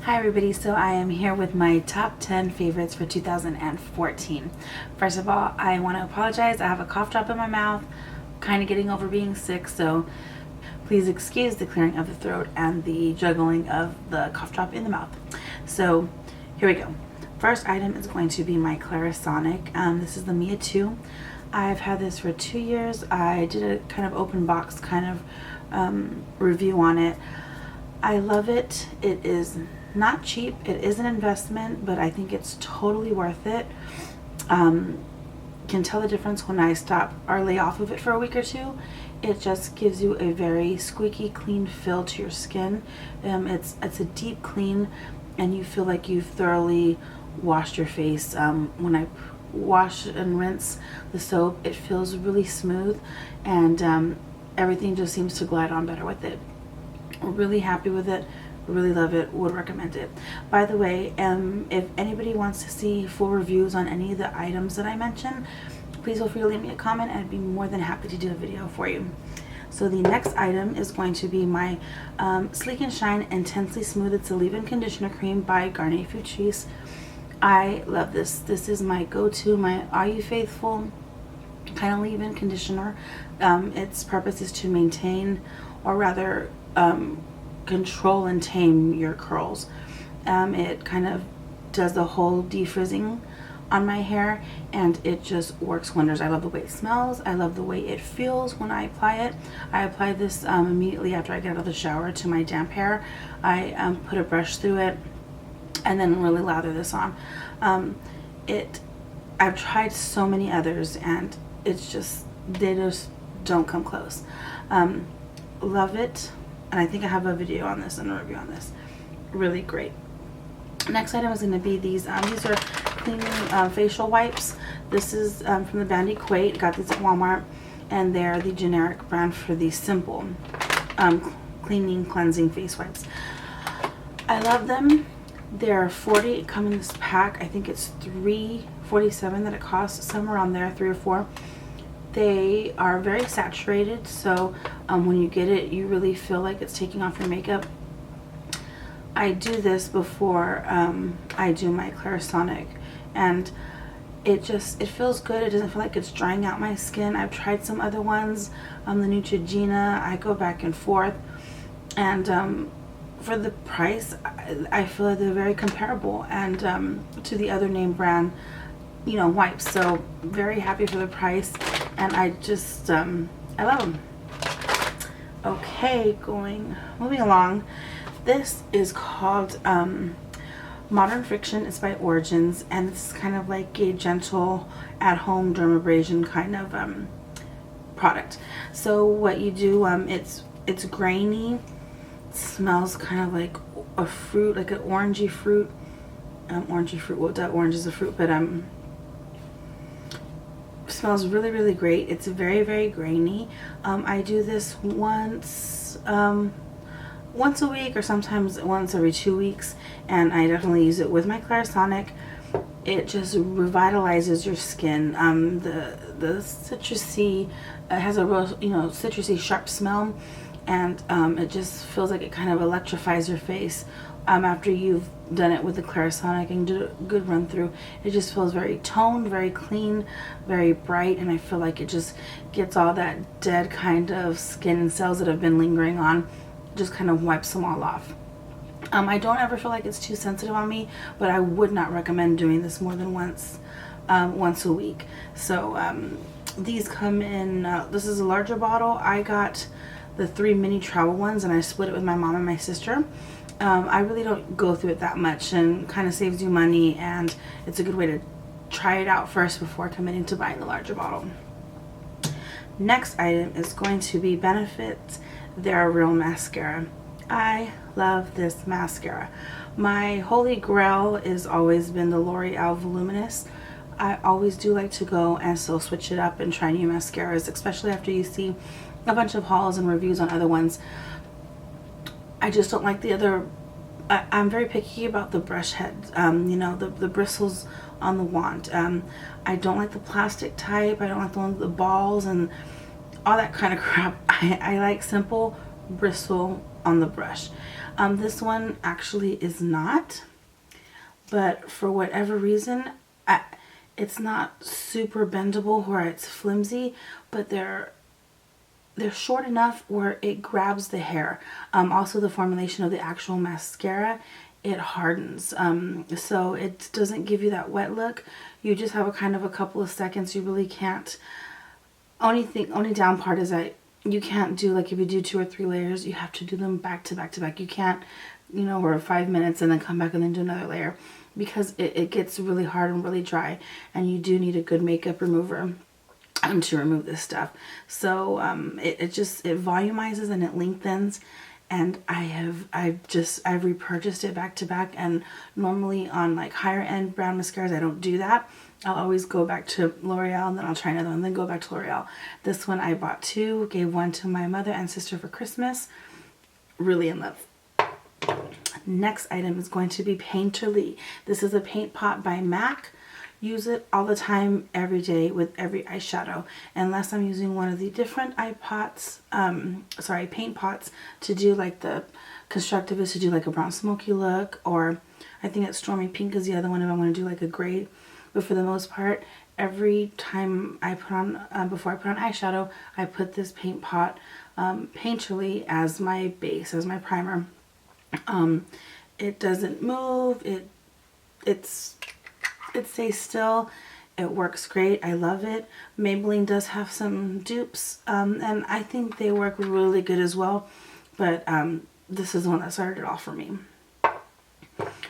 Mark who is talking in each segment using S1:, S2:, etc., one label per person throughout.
S1: Hi everybody, so I am here with my top 10 favorites for 2014. First of all, I want to apologize. I have a cough drop in my mouth, kind of getting over being sick, so please excuse the clearing of the throat and the juggling of the cough drop in the mouth. So here we go. First item is going to be my Clarisonic. This is the Mia 2. I've had this for 2 years. I did a kind of open box kind of review on it. I love it. It is not cheap. It is an investment, but I think it's totally worth it. Can tell the difference when I stop or lay off of it for a week or two. It just gives you a very squeaky clean feel to your skin. It's a deep clean, and you feel like you've thoroughly washed your face. When I wash and rinse the soap, it feels really smooth, and everything just seems to glide on better with it. Really happy with it, really love it, would recommend it. By the way, if anybody wants to see full reviews on any of the items that I mentioned, please feel free to leave me a comment and I'd be more than happy to do a video for you. So the next item is going to be my Sleek and Shine Intensely Smooth. It's a leave-in conditioner cream by Garnier Fructis. I love this. This is my go-to, my Are You Faithful kind of leave-in conditioner. Its purpose is to maintain, or rather control and tame your curls. It kind of does the whole defrizzing on my hair, and it just works wonders. I love the way it smells. I love the way it feels when I apply it. I apply this immediately after I get out of the shower to my damp hair. I put a brush through it and then really lather this on. I've tried so many others, and it's just, they just don't come close. Love it. And I think I have a video on this and a review on this. Really great. Next item is going to be these. These are cleaning facial wipes. This is from the Bandy Quate. Got these at Walmart, and they're the generic brand for the simple cleaning, cleansing face wipes. I love them. They're 40. Come in this pack. I think it's $3.47 that it costs. Somewhere around there, 3 or 4. They are very saturated, so when you get it, you really feel like it's taking off your makeup. I do this before I do my Clarisonic, and it feels good. It doesn't feel like it's drying out my skin. I've tried some other ones, the Neutrogena. I go back and forth, and for the price, I feel like they're very comparable and to the other name brand, wipes. So very happy for the price. And I just, I love them. Okay, moving along. This is called Modern Friction. It's by Origins, and it's kind of like a gentle at-home dermabrasion kind of product. So what you do, it's grainy. It smells kind of like a fruit, like an orangey fruit. Orangey fruit. Well, that orange is a fruit, but smells really, really great. It's very, very grainy. I do this once a week, or sometimes once every 2 weeks, and I definitely use it with my Clarisonic. It just revitalizes your skin. The citrusy, it has a real citrusy sharp smell, and it just feels like it kind of electrifies your face. After you've done it with the Clarisonic and did a good run through, it just feels very toned, very clean, very bright, and I feel like it just gets all that dead kind of skin and cells that have been lingering on, just kind of wipes them all off. I don't ever feel like it's too sensitive on me, but I would not recommend doing this more than once a week. So these come in, this is a larger bottle. I got the 3 mini travel ones, and I split it with my mom and my sister. I really don't go through it that much, and kind of saves you money, and it's a good way to try it out first before committing to buying the larger bottle. Next item is going to be Benefit Their Real Mascara. I love this mascara. My holy grail has always been the L'Oreal Voluminous. I always do like to go and still switch it up and try new mascaras, especially after you see a bunch of hauls and reviews on other ones. I just don't like the other. I'm very picky about the brush heads, the bristles on the wand. I don't like the plastic type. I don't like the ones with the balls and all that kind of crap. I like simple bristle on the brush. This one actually is not, but for whatever reason, it's not super bendable where it's flimsy, but they're short enough where it grabs the hair. Also, the formulation of the actual mascara, it hardens, so it doesn't give you that wet look. You just have a kind of a couple of seconds. You really can't. Only down part is that you can't do, like, if you do 2 or 3 layers, you have to do them back to back to back. You can't, you know, or 5 minutes and then come back and then do another layer, because it gets really hard and really dry, and you do need a good makeup remover to remove this stuff. So it volumizes and it lengthens, and I've repurchased it back to back. And normally on like higher end brown mascaras, I don't do that. I'll always go back to L'Oreal, and then I'll try another one, then go back to L'Oreal. This one I bought 2, gave one to my mother and sister for Christmas. Really in love. Next item is going to be Painterly. This is a paint pot by MAC. Use it all the time, every day, with every eyeshadow, unless I'm using one of the different paint pots to do like the Constructivist, to do like a brown smoky look, or I think it's Stormy Pink is the other one if I want to do like a gray. But for the most part, every time I put on, before I put on eyeshadow, I put this paint pot, Painterly, as my base, as my primer. It doesn't move. It stays still. It works great. I love it. Maybelline does have some dupes, and I think they work really good as well. But this is the one that started it off for me.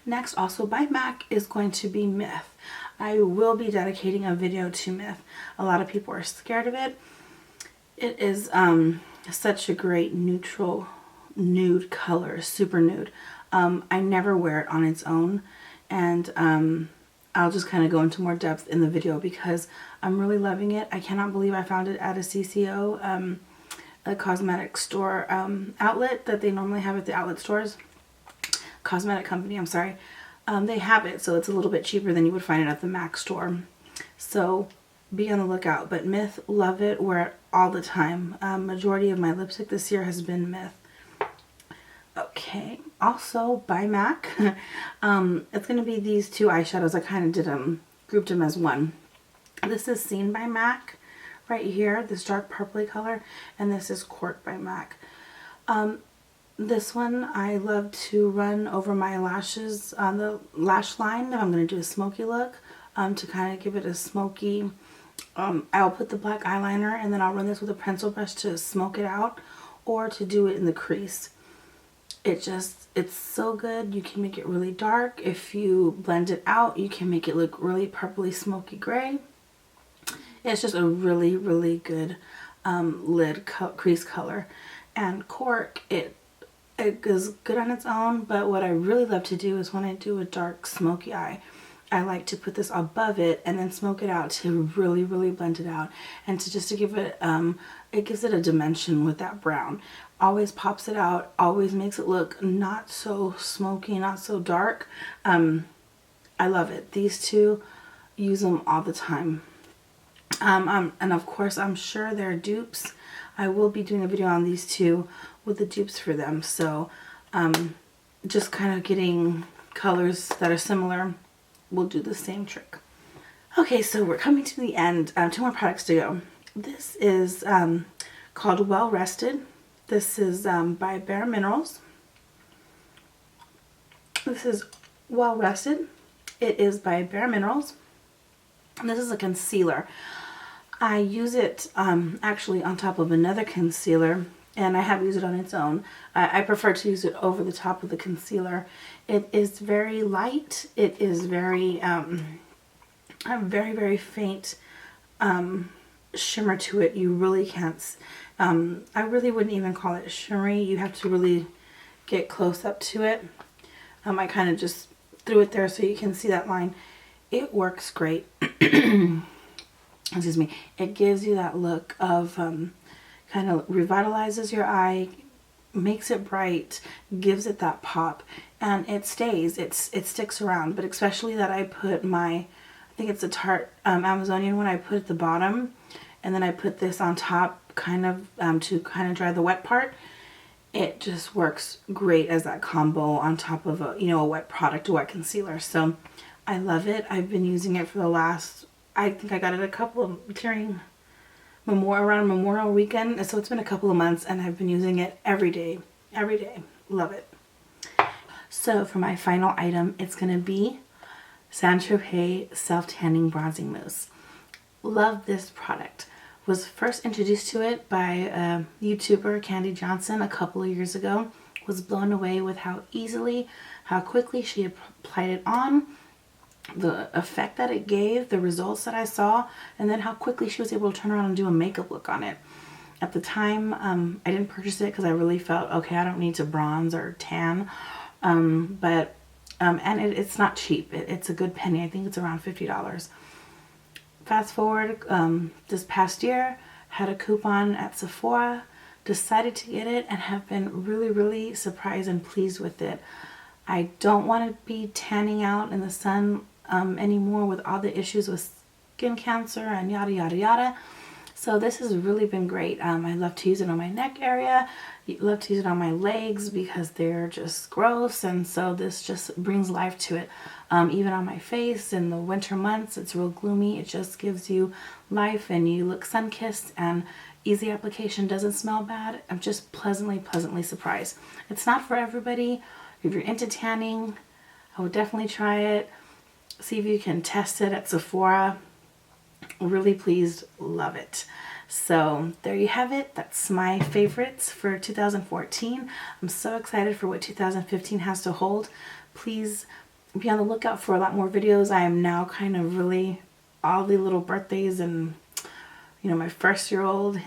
S1: Next, also by MAC, is going to be Myth. I will be dedicating a video to Myth. A lot of people are scared of it. It is such a great neutral nude color, super nude. I never wear it on its own, and I'll just kind of go into more depth in the video because I'm really loving it. I cannot believe I found it at a CCO, a cosmetic store outlet that they normally have at the outlet stores. Cosmetic company, I'm sorry. They have it, so it's a little bit cheaper than you would find it at the MAC store. So be on the lookout. But Myth, love it, wear it all the time. Majority of my lipstick this year has been Myth. Okay, also by MAC, it's going to be these 2 eyeshadows. I kind of did grouped them as one. This is Seen by MAC right here, this dark purpley color, and this is Court by MAC. This one I love to run over my lashes on the lash line if I'm going to do a smoky look, to kind of give it a smoky. I'll put the black eyeliner and then I'll run this with a pencil brush to smoke it out, or to do it in the crease. It's so good. You can make it really dark. If you blend it out, you can make it look really purpley, smoky gray. It's just a really, really good crease color. And Cork, it is good on its own, but what I really love to do is when I do a dark smoky eye, I like to put this above it and then smoke it out to really, really blend it out, and to give it, it gives it a dimension with that brown. Always pops it out, always makes it look not so smoky, not so dark. I love it. These 2, use them all the time. And of course, I'm sure they're dupes. I will be doing a video on these 2 with the dupes for them. So just kind of getting colors that are similar will do the same trick. Okay, so we're coming to the end. 2 more products to go. This is called Well Rested. This is by Bare Minerals. This is Well Rested. It is by Bare Minerals. And this is a concealer. I use it actually on top of another concealer, and I have used it on its own. I prefer to use it over the top of the concealer. It is very light. It is very, very faint shimmer to it. You really can't, I really wouldn't even call it shimmery. You have to really get close up to it. I kind of just threw it there so you can see that line. It works great. Excuse me. It gives you that look of, kind of revitalizes your eye, makes it bright, gives it that pop, and it stays. It sticks around. But especially that I put my, I think it's a Tarte Amazonian one, I put at the bottom, and then I put this on top kind of to kind of dry the wet part. it just works great as that combo on top of a, you know, a wet product, a wet concealer. So I love it. I've been using it for the last, I think I got it a couple of, during around Memorial weekend. So it's been a couple of months and I've been using it every day, every day. Love it. So for my final item, it's going to be Saint Tropez Self Tanning Bronzing Mousse. Love this product. Was first introduced to it by a YouTuber, Candy Johnson, a couple of years ago. Was blown away with how easily, how quickly she applied it on, the effect that it gave, the results that I saw, and then how quickly she was able to turn around and do a makeup look on it. At the time, I didn't purchase it because I really felt, okay, I don't need to bronze or tan, and it's not cheap. It's a good penny. I think it's around $50. Fast forward, this past year, had a coupon at Sephora, decided to get it, and have been really, really surprised and pleased with it. I don't want to be tanning out in the sun anymore with all the issues with skin cancer and yada, yada, yada. So this has really been great. I love to use it on my neck area. I love to use it on my legs because they're just gross, and so this just brings life to it. Even on my face in the winter months, it's real gloomy. It just gives you life and you look sun-kissed, and easy application, doesn't smell bad. I'm just pleasantly surprised. It's not for everybody. If you're into tanning, I would definitely try it. See if you can test it at Sephora. Really pleased, love it. So there you have it. That's my favorites for 2014. I'm so excited for what 2015 has to hold. Please be on the lookout for a lot more videos. I am now kind of really, all the little birthdays and, you know, my first-year-old,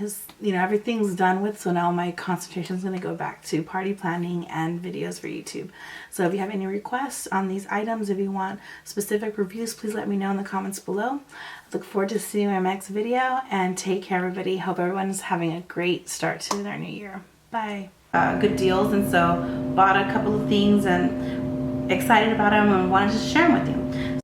S1: everything's done with, so now my concentration is going to go back to party planning and videos for YouTube. So if you have any requests on these items, if you want specific reviews, please let me know in the comments below. I look forward to seeing you in my next video, and take care, everybody. Hope everyone's having a great start to their new year. Bye. Good deals, and so bought a couple of things and excited about them and wanted to share them with you.